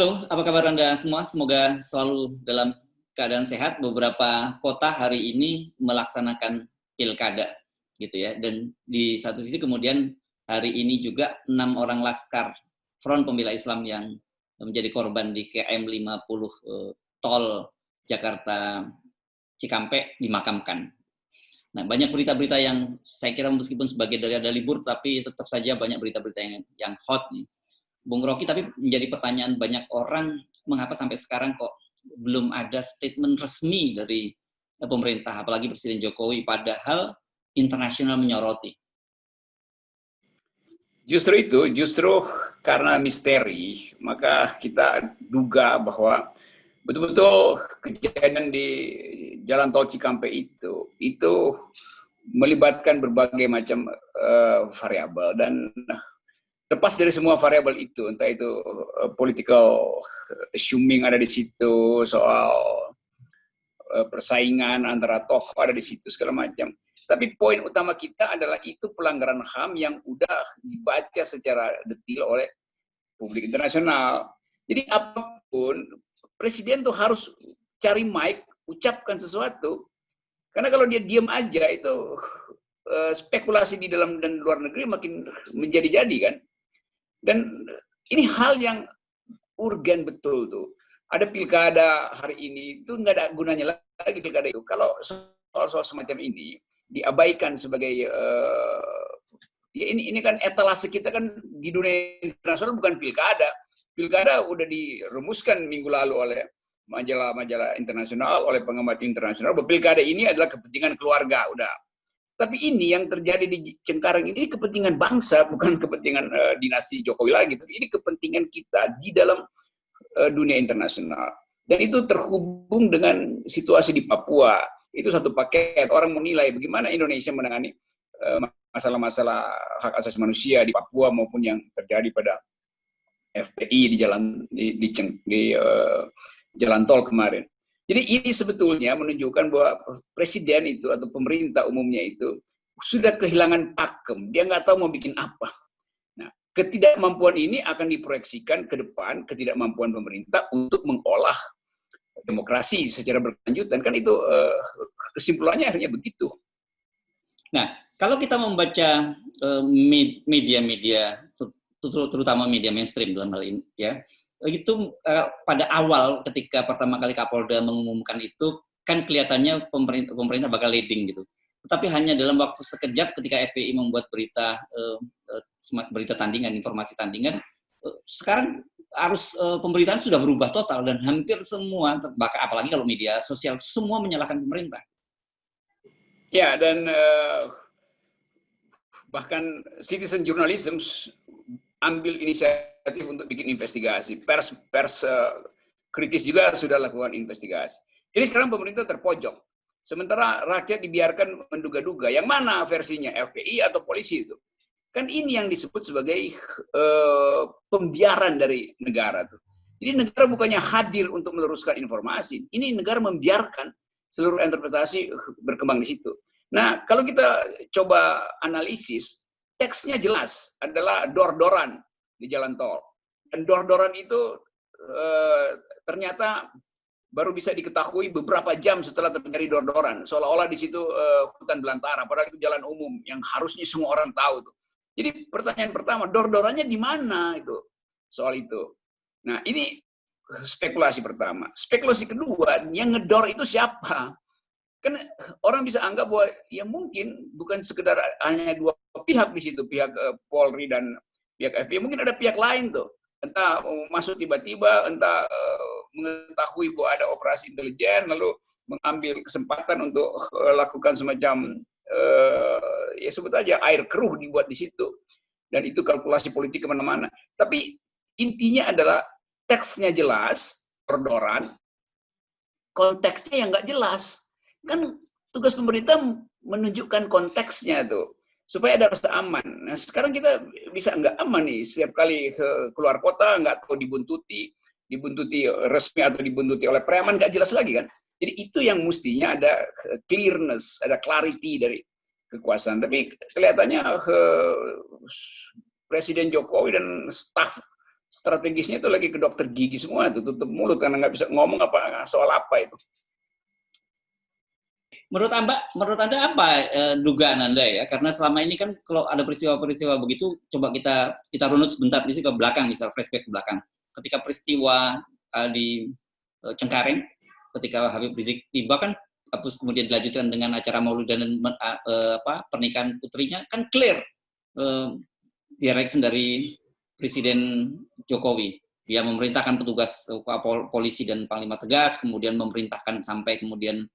Halo, apa kabar Anda semua? Semoga selalu dalam keadaan sehat. Beberapa kota hari ini melaksanakan pilkada, gitu ya. Dan di satu sisi kemudian hari ini juga 6 orang laskar Front Pembela Islam yang menjadi korban di KM 50 tol Jakarta Cikampek dimakamkan. Nah, banyak berita-berita yang saya kira meskipun sebagai dari ada libur, tapi tetap saja banyak berita-berita yang hot nih. Bung Rocky, tapi menjadi pertanyaan banyak orang, mengapa sampai sekarang kok belum ada statement resmi dari pemerintah, apalagi Presiden Jokowi, padahal internasional menyoroti. Justru karena misteri, maka kita duga bahwa betul-betul kejadian di Jalan Tol Cikampek itu melibatkan berbagai macam variabel, dan lepas dari semua variabel itu, entah itu political assuming ada di situ, soal persaingan antara tokoh ada di situ, segala macam. Tapi poin utama kita adalah itu pelanggaran HAM yang udah dibaca secara detail oleh publik internasional. Jadi apapun, presiden tuh harus cari mic, ucapkan sesuatu. Karena kalau dia diam aja, itu spekulasi di dalam dan luar negeri makin menjadi-jadi kan. Dan ini hal yang urgen betul tuh. Ada pilkada hari ini, itu nggak ada gunanya lagi pilkada itu. Kalau soal-soal semacam ini diabaikan sebagai ya ini kan etalase kita kan di dunia internasional bukan pilkada. Pilkada udah dirumuskan minggu lalu oleh majalah-majalah internasional, oleh pengamat internasional, bahwa pilkada ini adalah kepentingan keluarga, udah. Tapi ini yang terjadi di Cengkareng ini kepentingan bangsa, bukan kepentingan dinasti Jokowi lagi. Tapi ini kepentingan kita di dalam dunia internasional. Dan itu terhubung dengan situasi di Papua. Itu satu paket. Orang menilai bagaimana Indonesia menangani masalah-masalah hak asasi manusia di Papua maupun yang terjadi pada FPI di jalan tol kemarin. Jadi ini sebetulnya menunjukkan bahwa presiden itu atau pemerintah umumnya itu sudah kehilangan pakem. Dia nggak tahu mau bikin apa. Nah, ketidakmampuan ini akan diproyeksikan ke depan, ketidakmampuan pemerintah untuk mengolah demokrasi secara berkelanjutan. Kan itu kesimpulannya akhirnya begitu. Nah, kalau kita membaca media-media, terutama media mainstream dalam hal ini, ya, itu pada awal ketika pertama kali Kapolda mengumumkan itu kan kelihatannya pemerintah bakal leading gitu. Tetapi hanya dalam waktu sekejap ketika FPI membuat berita tandingan, informasi tandingan, sekarang arus pemberitaan sudah berubah total dan hampir semua, apalagi kalau media sosial, semua menyalahkan pemerintah. Ya, dan bahkan citizen journalism ambil inisiatif untuk bikin investigasi. Pers kritis juga sudah lakukan investigasi. Jadi sekarang pemerintah terpojok. Sementara rakyat dibiarkan menduga-duga. Yang mana versinya, FPI atau polisi itu? Kan ini yang disebut sebagai pembiaran dari negara tuh. Jadi negara bukannya hadir untuk meluruskan informasi. Ini negara membiarkan seluruh interpretasi berkembang di situ. Nah, kalau kita coba analisis, teksnya jelas adalah dor-doran di jalan tol. Dan dor-doran itu ternyata baru bisa diketahui beberapa jam setelah terjadi dor-doran. Seolah-olah di situ hutan belantara, padahal itu jalan umum yang harusnya semua orang tahu tuh. Jadi pertanyaan pertama, dor-dorannya di mana itu? Soal itu. Nah, ini spekulasi pertama. Spekulasi kedua, yang ngedor itu siapa? Kan orang bisa anggap bahwa ya mungkin bukan sekedar hanya dua pihak di situ, pihak Polri dan pihak FBI, mungkin ada pihak lain tuh. Entah masuk tiba-tiba, entah mengetahui bahwa ada operasi intelijen, lalu mengambil kesempatan untuk lakukan semacam ya sebut aja air keruh dibuat di situ. Dan itu kalkulasi politik kemana-mana. Tapi intinya adalah teksnya jelas, perdoran, konteksnya yang nggak jelas. Kan tugas pemerintah menunjukkan konteksnya tuh supaya ada rasa aman. Nah, sekarang kita bisa nggak aman nih setiap kali keluar kota, nggak tahu dibuntuti resmi atau dibuntuti oleh preman, nggak jelas lagi kan. Jadi itu yang mestinya ada clearness, ada clarity dari kekuasaan. Tapi kelihatannya Presiden Jokowi dan staf strategisnya itu lagi ke dokter gigi semua, tuh tutup mulut karena nggak bisa ngomong apa soal apa itu. Menurut Anda apa dugaan Anda ya? Karena selama ini kan kalau ada peristiwa-peristiwa begitu, coba kita runut sebentar di ke belakang, misal flashback ke belakang. Ketika peristiwa di Cengkareng, ketika Habib Rizik tiba kan, terus kemudian dilanjutkan dengan acara Maulid dan pernikahan putrinya, kan clear direction dari Presiden Jokowi. Dia memerintahkan petugas polisi dan Panglima Tegas, kemudian memerintahkan sampai kemudian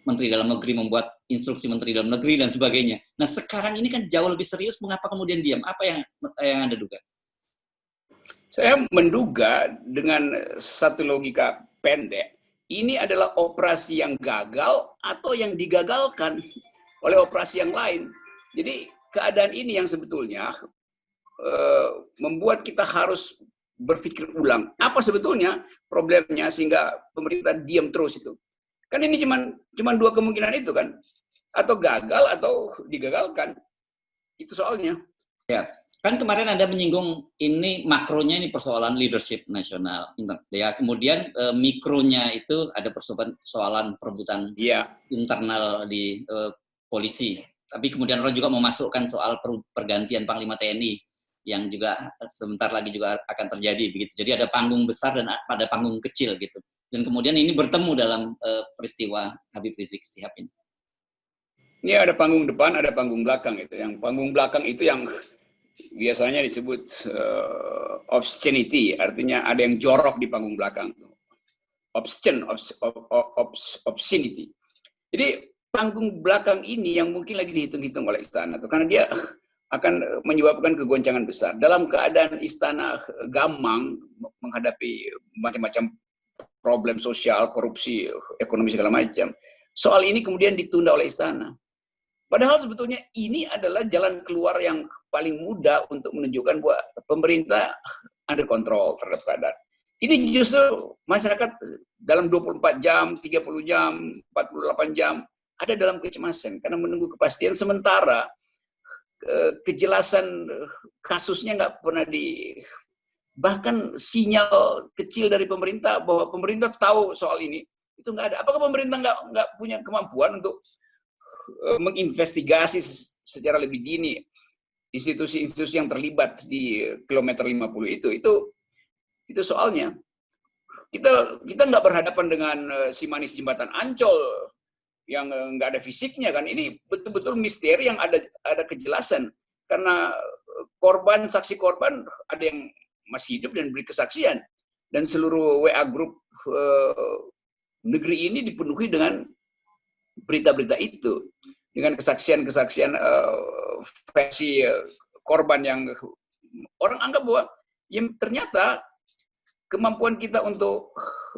Menteri Dalam Negeri membuat instruksi Menteri Dalam Negeri dan sebagainya. Nah sekarang ini kan jauh lebih serius, mengapa kemudian diam? Apa yang Anda duga? Saya menduga dengan satu logika pendek, ini adalah operasi yang gagal atau yang digagalkan oleh operasi yang lain. Jadi keadaan ini yang sebetulnya membuat kita harus berpikir ulang. Apa sebetulnya problemnya sehingga pemerintah diam terus itu? Kan ini cuma dua kemungkinan itu kan, atau gagal atau digagalkan. Itu soalnya. Ya, kan kemarin Anda menyinggung ini makronya ini persoalan leadership nasional. Ya, kemudian mikronya itu ada persoalan perebutan internal di polisi. Tapi kemudian orang juga memasukkan soal pergantian Panglima TNI yang juga sebentar lagi juga akan terjadi begitu. Jadi ada panggung besar dan ada panggung kecil gitu. Dan kemudian ini bertemu dalam peristiwa Habib Rizik Syihab ini. Ini ada panggung depan, ada panggung belakang itu. Yang panggung belakang itu yang biasanya disebut obscenity, artinya ada yang jorok di panggung belakang. Obscenity. Jadi panggung belakang ini yang mungkin lagi dihitung-hitung oleh istana, karena dia akan menyebabkan kegoncangan besar. Dalam keadaan istana gamang menghadapi macam-macam problem sosial, korupsi, ekonomi segala macam. Soal ini kemudian ditunda oleh istana. Padahal sebetulnya ini adalah jalan keluar yang paling mudah untuk menunjukkan bahwa pemerintah under control terhadap keadaan. Ini justru masyarakat dalam 24 jam, 30 jam, 48 jam ada dalam kecemasan karena menunggu kepastian, sementara kejelasan kasusnya nggak pernah bahkan sinyal kecil dari pemerintah bahwa pemerintah tahu soal ini itu nggak ada. Apakah pemerintah nggak punya kemampuan untuk menginvestigasi secara lebih dini institusi-institusi yang terlibat di kilometer 50 itu soalnya. Kita nggak berhadapan dengan si manis jembatan Ancol yang nggak ada fisiknya kan. Ini betul-betul misteri yang ada kejelasan karena saksi korban ada yang masih hidup dan beri kesaksian, dan seluruh WA grup negeri ini dipenuhi dengan berita-berita itu, dengan kesaksian-kesaksian versi korban yang orang anggap bahwa ya, ternyata kemampuan kita untuk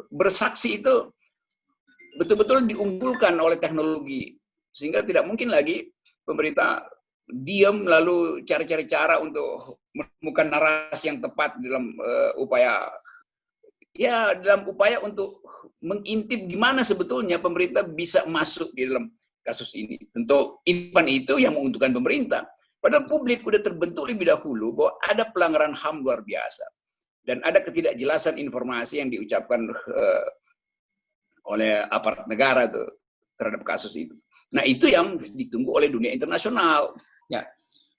bersaksi itu betul-betul diunggulkan oleh teknologi, sehingga tidak mungkin lagi pemerintah diam lalu cari-cari cara untuk menemukan narasi yang tepat dalam upaya untuk mengintip di mana sebetulnya pemerintah bisa masuk di dalam kasus ini. Tentu intipan itu yang menguntungkan pemerintah. Padahal publik sudah terbentuk lebih dahulu bahwa ada pelanggaran HAM luar biasa dan ada ketidakjelasan informasi yang diucapkan oleh aparat negara tuh terhadap kasus itu. Nah itu yang ditunggu oleh dunia internasional. Ya,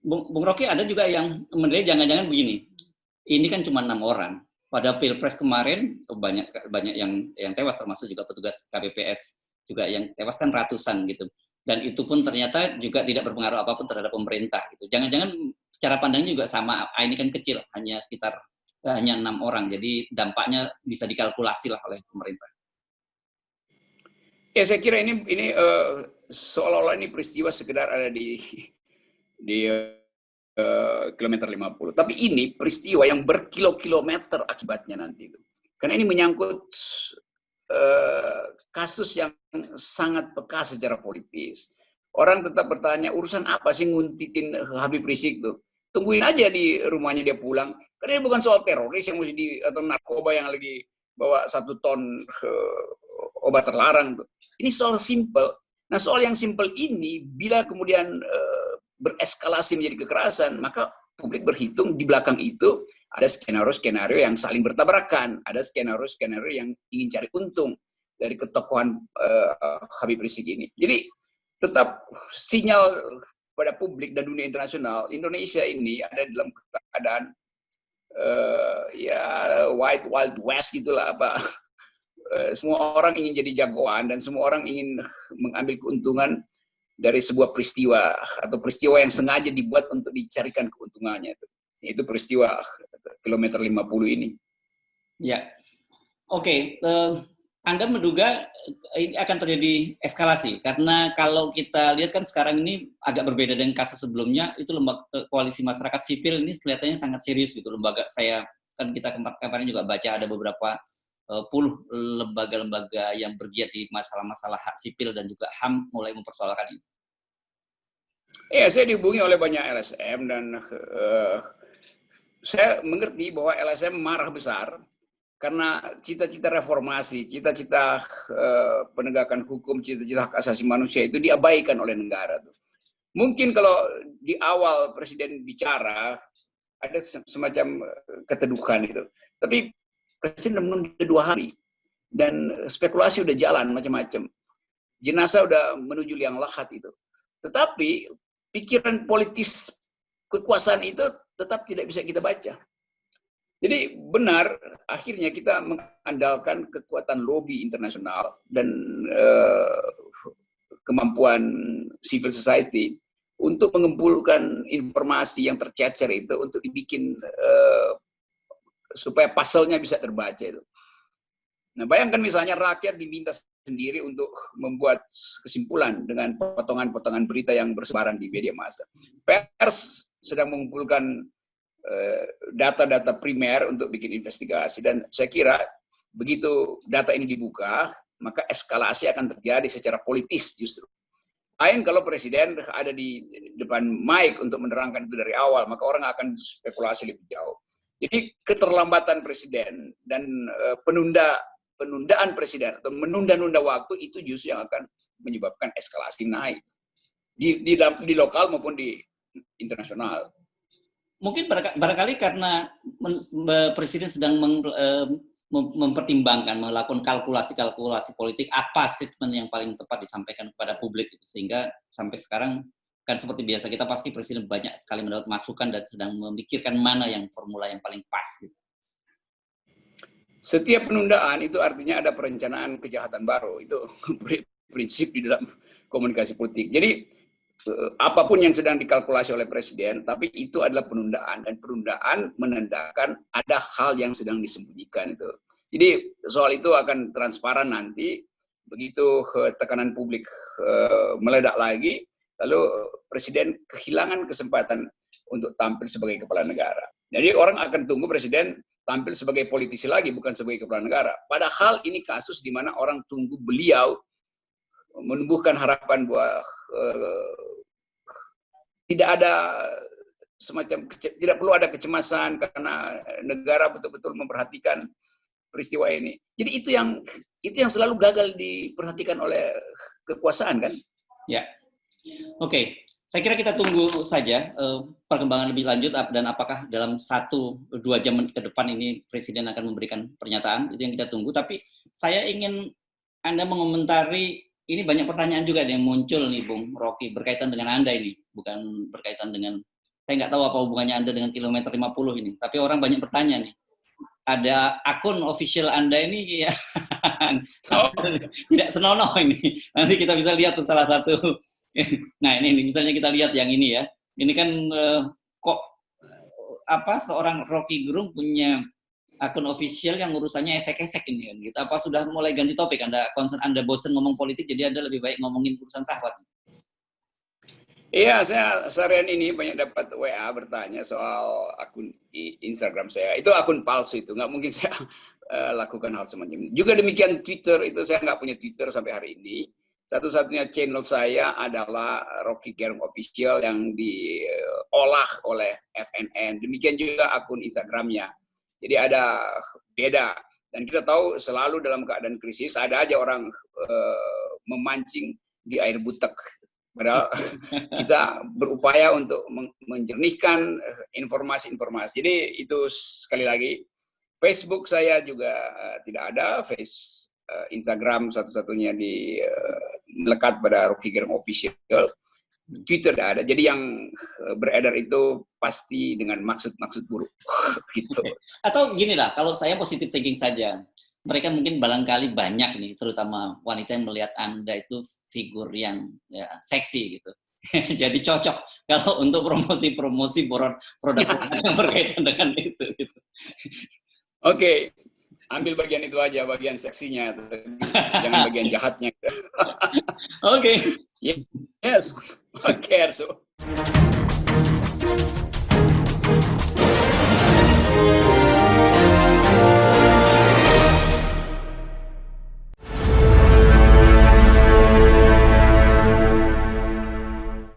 Bung Rocky, ada juga yang menilai jangan-jangan begini. Ini kan cuma 6 orang. Pada Pilpres kemarin banyak yang tewas, termasuk juga petugas KPPS juga yang tewas kan ratusan gitu. Dan itu pun ternyata juga tidak berpengaruh apapun terhadap pemerintah gitu. Jangan-jangan cara pandangnya juga sama. Ini kan kecil, hanya 6 orang. Jadi dampaknya bisa dikalkulasi lah oleh pemerintah. Ya saya kira ini seolah-olah ini peristiwa sekedar ada di kilometer 50. Tapi ini peristiwa yang berkilo-kilometer akibatnya nanti itu. Karena ini menyangkut kasus yang sangat peka secara politis. Orang tetap bertanya, urusan apa sih nguntitin Habib Rizik tuh? Tungguin aja di rumahnya dia pulang. Karena ini bukan soal teroris yang mesti atau narkoba yang lagi bawa 1 ton obat terlarang tuh. Ini soal simple. Nah soal yang simple ini bila kemudian bereskalasi menjadi kekerasan, maka publik berhitung di belakang itu Ada skenario-skenario yang saling bertabrakan, ada skenario-skenario yang ingin cari untung dari ketokohan Habib Rizik ini. Jadi tetap sinyal pada publik dan dunia internasional, Indonesia ini ada dalam keadaan ya wild west gitulah, apa. Semua orang ingin jadi jagoan dan semua orang ingin mengambil keuntungan dari sebuah peristiwa atau peristiwa yang sengaja dibuat untuk dicarikan keuntungannya. Itu peristiwa kilometer 50 ini. Ya, oke. Anda menduga ini akan terjadi eskalasi karena kalau kita lihat kan sekarang ini agak berbeda dengan kasus sebelumnya, itu lembaga koalisi masyarakat sipil ini kelihatannya sangat serius gitu. Lembaga kita kemarin juga baca ada beberapa puluh lembaga-lembaga yang bergiat di masalah-masalah hak sipil dan juga HAM mulai mempersoalkan itu. Ya, saya dihubungi oleh banyak LSM dan saya mengerti bahwa LSM marah besar karena cita-cita reformasi, cita-cita penegakan hukum, cita-cita hak asasi manusia itu diabaikan oleh negara. Mungkin kalau di awal Presiden bicara ada semacam keteduhan itu, tapi Presiden menunda 2 hari dan spekulasi udah jalan macam-macam. Jenazah udah menuju liang lahat itu. Tetapi pikiran politis kekuasaan itu tetap tidak bisa kita baca. Jadi benar, akhirnya kita mengandalkan kekuatan lobby internasional dan kemampuan civil society untuk mengumpulkan informasi yang tercecer itu untuk dibikin supaya pasalnya bisa terbaca itu. Nah, bayangkan misalnya rakyat diminta sendiri untuk membuat kesimpulan dengan potongan-potongan berita yang bersebaran di media massa. Pers sedang mengumpulkan data-data primer untuk bikin investigasi, dan saya kira begitu data ini dibuka, maka eskalasi akan terjadi secara politis justru. Lain kalau Presiden ada di depan mic untuk menerangkan itu dari awal, maka orang akan spekulasi lebih jauh. Jadi keterlambatan Presiden dan penundaan Presiden atau menunda-nunda waktu itu justru yang akan menyebabkan eskalasi naik di lokal maupun di internasional. Mungkin barangkali karena Presiden sedang mempertimbangkan, melakukan kalkulasi politik apa statement yang paling tepat disampaikan kepada publik, sehingga sampai sekarang kan seperti biasa kita pasti Presiden banyak sekali mendapat masukan dan sedang memikirkan mana yang formula yang paling pas. Gitu. Setiap penundaan itu artinya ada perencanaan kejahatan baru, itu prinsip di dalam komunikasi politik. Jadi apapun yang sedang dikalkulasi oleh Presiden, tapi itu adalah penundaan, dan penundaan menandakan ada hal yang sedang disembunyikan itu. Jadi soal itu akan transparan nanti, begitu tekanan publik meledak lagi, lalu Presiden kehilangan kesempatan untuk tampil sebagai kepala negara. Jadi orang akan tunggu Presiden tampil sebagai politisi lagi, bukan sebagai kepala negara. Padahal ini kasus di mana orang tunggu beliau menumbuhkan harapan bahwa tidak perlu ada kecemasan karena negara betul-betul memperhatikan peristiwa ini. Jadi itu yang selalu gagal diperhatikan oleh kekuasaan, kan? Ya, oke. Saya kira kita tunggu saja perkembangan lebih lanjut dan apakah dalam 1-2 jam ke depan ini Presiden akan memberikan pernyataan, itu yang kita tunggu. Tapi saya ingin Anda mengomentari. Ini banyak pertanyaan juga yang muncul nih, Bung Rocky, berkaitan dengan Anda ini. Bukan berkaitan dengan, saya nggak tahu apa hubungannya Anda dengan kilometer 50 ini. Tapi orang banyak bertanya nih. Ada akun official Anda ini ya tidak senonoh ini. Nanti kita bisa lihat tuh salah satu. Nah ini misalnya kita lihat yang ini ya. Ini kan kok seorang Rocky Gerung punya akun official yang urusannya esek-esek ini kan gitu. Apa sudah mulai ganti topik? Anda bosen ngomong politik, jadi Anda lebih baik ngomongin urusan syahwat? Iya, saya seharian ini banyak dapat WA bertanya soal akun Instagram saya. Itu akun palsu, itu nggak mungkin saya lakukan hal semacam ini. Juga demikian Twitter, itu saya nggak punya Twitter sampai hari ini. Satu-satunya channel saya adalah Rocky Gerung Official yang diolah oleh FNN. Demikian juga akun Instagramnya. Jadi ada beda, dan kita tahu selalu dalam keadaan krisis ada aja orang memancing di air butek Padahal kita berupaya untuk menjernihkan informasi-informasi. Jadi itu sekali lagi, Facebook saya juga tidak ada, Instagram satu-satunya melekat pada Rocky Gerung Official, Twitter tidak ada. Jadi yang beredar itu pasti dengan maksud-maksud buruk. Gitu. Atau gini lah, kalau saya positive thinking saja, mereka mungkin barangkali banyak nih, terutama wanita yang melihat Anda itu figur yang ya, seksi gitu. Jadi cocok kalau untuk promosi-promosi produk yang berkaitan dengan itu. Gitu. Oke, ambil bagian itu aja, bagian seksinya, jangan bagian jahatnya. Oke. Yes, I care so.